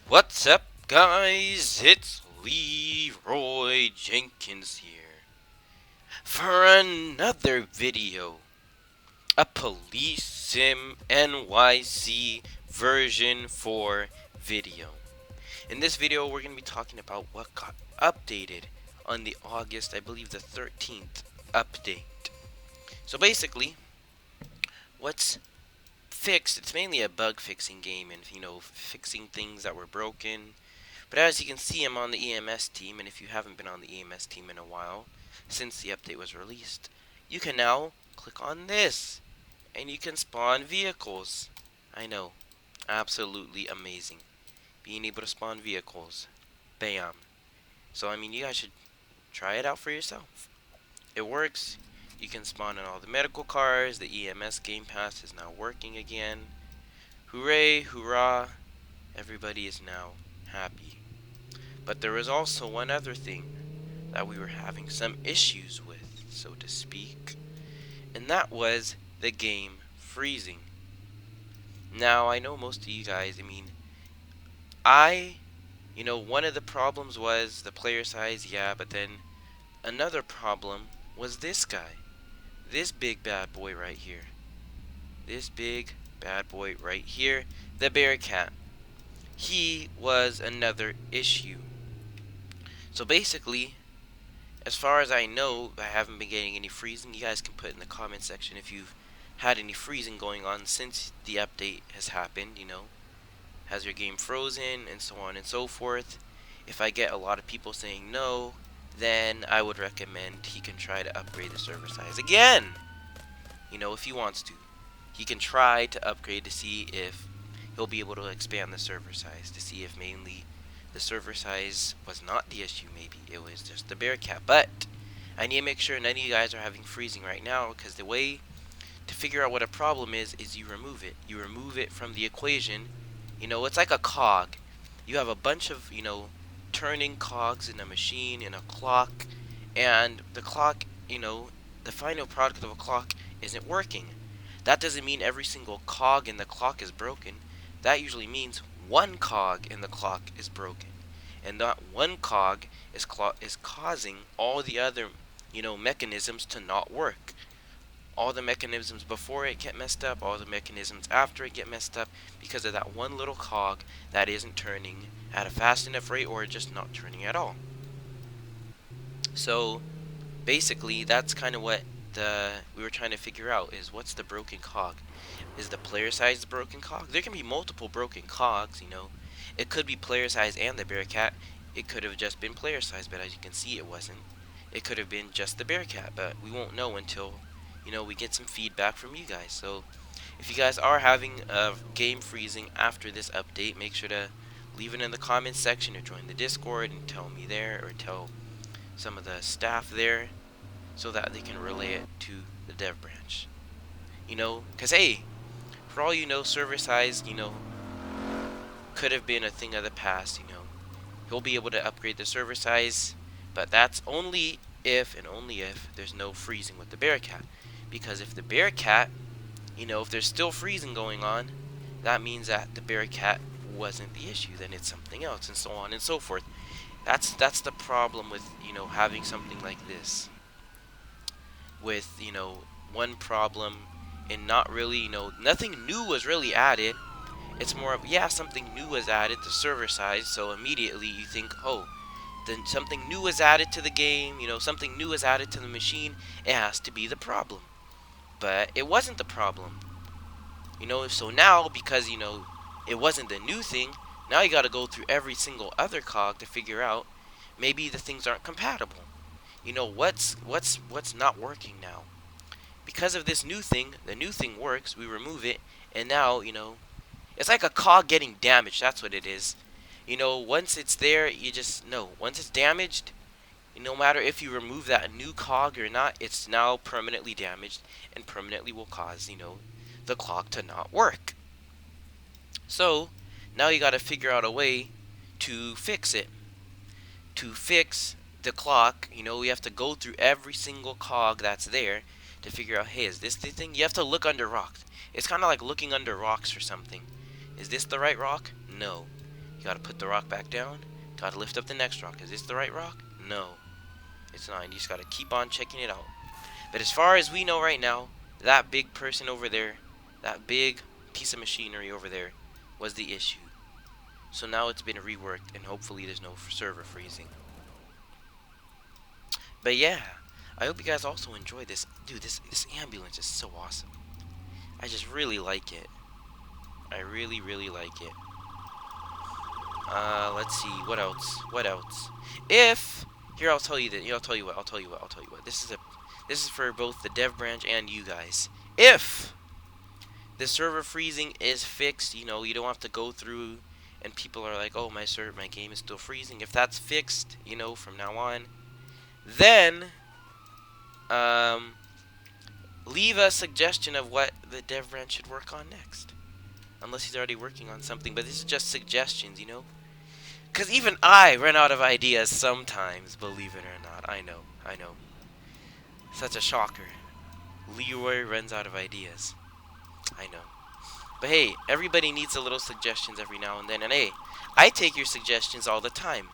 What's up, guys? It's Leeeroy Jenkins here for another video. A Police Sim NYC version 4 video. In this video, we're going to be talking about what got updated on the August, I believe the 13th update. So basically, what's fixed, it's mainly a bug fixing game and, fixing things that were broken. But as you can see, I'm on the EMS team, and if you haven't been on the EMS team in a while, since the update was released, you can now click on this, and you can spawn vehicles. I know, absolutely amazing. Being able to spawn vehicles. Bam. So, I mean, you guys should try it out for yourself. It works. You can spawn in all the medical cars. The EMS Game Pass is now working again. Hooray, hurrah. Everybody is now happy. But there was also one other thing that we were having some issues with, so to speak, and that was the game freezing. Now, I know most of you guys, one of the problems was the player size, yeah, but then another problem was this guy. This big bad boy right here. This big bad boy right here, the Bearcat. He was another issue. So basically, as far as I know, I haven't been getting any freezing. You guys can put in the comment section if you've had any freezing going on since the update has happened, Has your game frozen and so on and so forth. If I get a lot of people saying no, then I would recommend he can try to upgrade the server size again. If he wants to. He can try to upgrade to see if he'll be able to expand the server size, to see if mainly the server size was not the issue. Maybe it was just the Bearcat. But I need to make sure none of you guys are having freezing right now, because the way to figure out what a problem is you remove it. You remove it from the equation. It's like a cog. You have a bunch of, turning cogs in a machine, in a clock, and the clock, the final product of a clock isn't working. That doesn't mean every single cog in the clock is broken. That usually means one cog in the clock is broken. And that one cog is causing all the other, mechanisms to not work. All the mechanisms before it get messed up, all the mechanisms after it get messed up, because of that one little cog that isn't turning at a fast enough rate, or just not turning at all. So basically, that's kind of what we were trying to figure out, is what's the broken cog. Is the player size the broken cog? There can be multiple broken cogs, It could be player size and the Bearcat. It could have just been player size, but as you can see, it wasn't. It could have been just the Bearcat, but we won't know until, we get some feedback from you guys. So if you guys are having a game freezing after this update, make sure to leave it in the comments section, or join the Discord and tell me there, or tell some of the staff there, so that they can relay it to the dev branch. Because hey, for all server size, could have been a thing of the past, He'll be able to upgrade the server size, but that's only if, and only if, there's no freezing with the Bearcat. Because if the Bearcat, if there's still freezing going on, that means that the Bearcat wasn't the issue, then it's something else, and so on and so forth. That's the problem with, having something like this. With, one problem, and not really, nothing new was really added. It's more of, yeah, something new was added, the server size, so immediately you think, oh, then something new was added to the game, something new was added to the machine, it has to be the problem. But it wasn't the problem. So now, because, it wasn't the new thing, now you gotta go through every single other cog to figure out, maybe the things aren't compatible. What's not working now? Because of this new thing, the new thing works, we remove it, and now, it's like a cog getting damaged. That's what it is. Once it's there, you just know. Once it's damaged, no matter if you remove that new cog or not, it's now permanently damaged, and permanently will cause, the clock to not work. So now you got to figure out a way to fix it. To fix the clock, we have to go through every single cog that's there to figure out, hey, is this the thing? You have to look under rocks. It's kind of like looking under rocks or something. Is this the right rock? No. You gotta put the rock back down. Gotta lift up the next rock. Is this the right rock? No, it's not. You just gotta keep on checking it out. But as far as we know right now, that big person over there, that big piece of machinery over there, was the issue. So now it's been reworked, and hopefully there's no server freezing. But yeah, I hope you guys also enjoyed this. Dude, this ambulance is so awesome. I just really like it. I really, really like it. Let's see, what else? What else? If here, I'll tell you that. I'll tell you what. I'll tell you what. I'll tell you what. This is for both the dev branch and you guys. If the server freezing is fixed, you know, you don't have to go through and people are like, oh, my game is still freezing. If that's fixed, you know, from now on, then leave a suggestion of what the dev branch should work on next. Unless he's already working on something, but this is just suggestions, you know? Because even I run out of ideas sometimes, believe it or not. I know. Such a shocker. Leeroy runs out of ideas. I know. But hey, everybody needs a little suggestions every now and then. And hey, I take your suggestions all the time.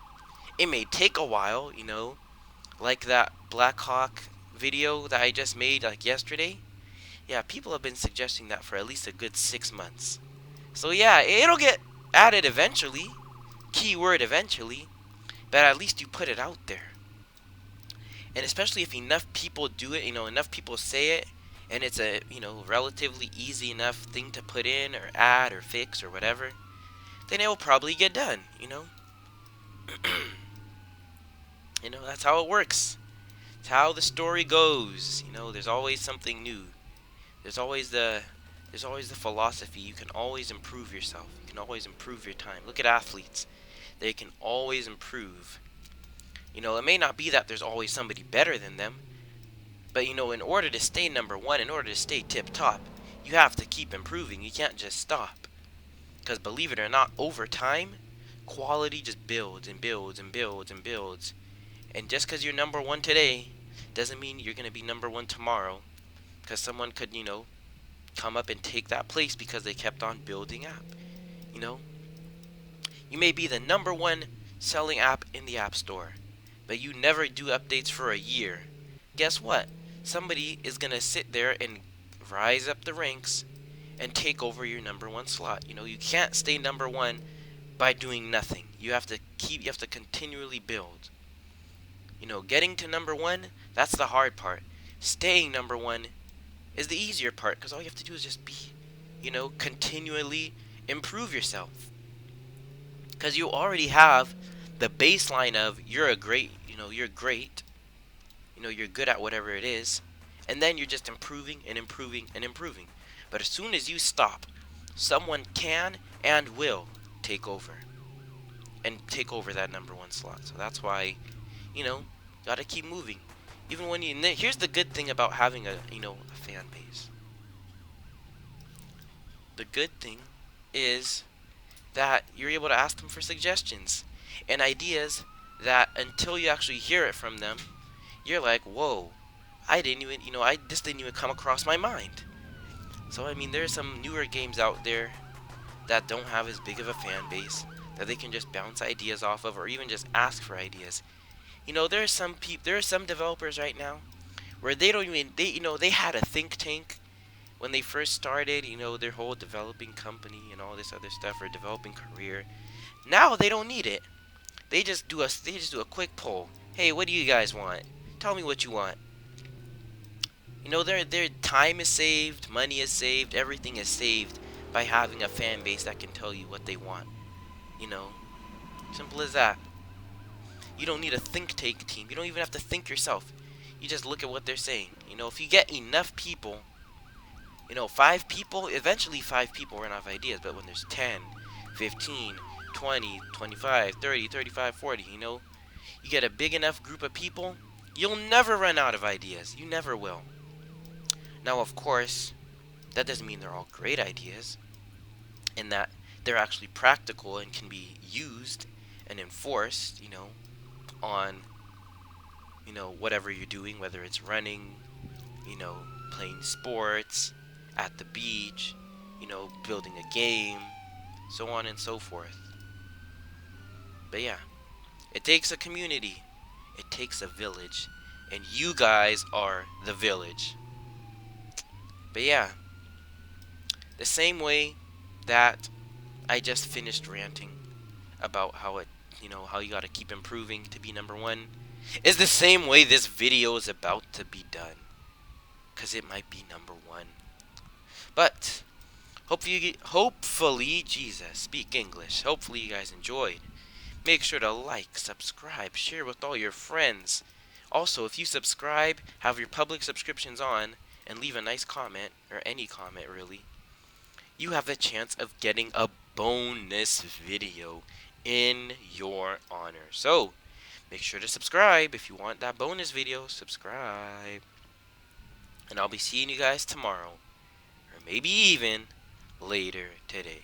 It may take a while, you know, like that Black Hawk video that I just made like yesterday. Yeah, people have been suggesting that for at least a good 6 months. So yeah, it'll get added eventually. Keyword eventually. But at least you put it out there. And especially if enough people do it, you know, enough people say it, and it's a, you know, relatively easy enough thing to put in or add or fix or whatever, then it will probably get done, you know. You know, that's how it works. It's how the story goes. You know, there's always something new. There's always the philosophy. You can always improve yourself. You can always improve your time. Look at athletes. They can always improve. You know, it may not be that there's always somebody better than them, but you know, in order to stay number one, in order to stay tip top, you have to keep improving. You can't just stop. Because believe it or not, over time, quality just builds and builds and builds and builds. And just because you're number one today, doesn't mean you're going to be number one tomorrow. Because someone could, you know, come up and take that place because they kept on building app. You know, you may be the number one selling app in the app store, but you never do updates for a year. Guess what? Somebody is going to sit there and rise up the ranks and take over your number one slot. You know, you can't stay number one by doing nothing. You have to continually build. You know, getting to number one, that's the hard part. Staying number one is the easier part, because all you have to do is just be, you know, continually improve yourself. Because you already have the baseline of you're great, you're good at whatever it is, and then you're just improving and improving and improving. But as soon as you stop, someone can and will take over that number one slot. So that's why, gotta keep moving. Even when here's the good thing about having a fan base. The good thing is that you're able to ask them for suggestions and ideas that until you actually hear it from them, you're like, whoa, this didn't even come across my mind. So I mean, there's some newer games out there that don't have as big of a fan base that they can just bounce ideas off of, or even just ask for ideas. There are some developers right now where they had a think tank when they first started, their whole developing company and all this other stuff, or developing career. Now they don't need it. They just do a quick poll. Hey, what do you guys want? Tell me what you want. Their time is saved, money is saved, everything is saved by having a fan base that can tell you what they want. Simple as that. You don't need a think tank team. You don't even have to think yourself. You just look at what they're saying. If you get enough people, 5 people, eventually 5 people run out of ideas. But when there's 10, 15, 20, 25, 30, 35, 40, you get a big enough group of people, you'll never run out of ideas. You never will. Now, of course, that doesn't mean they're all great ideas, and that they're actually practical and can be used and enforced, on, whatever you're doing, whether it's running, playing sports, at the beach, building a game, so on and so forth. But yeah, it takes a community. It takes a village. And you guys are the village. But yeah, the same way that I just finished ranting about how how you gotta keep improving to be number one, is the same way this video is about to be done. Because it might be number one. But hopefully, Jesus, speak English. Hopefully you guys enjoyed. Make sure to like, subscribe, share with all your friends. Also, if you subscribe, have your public subscriptions on, and leave a nice comment, or any comment really, you have a chance of getting a bonus video in your honor. So, make sure to subscribe if you want that bonus video. Subscribe. And I'll be seeing you guys tomorrow, or maybe even later today.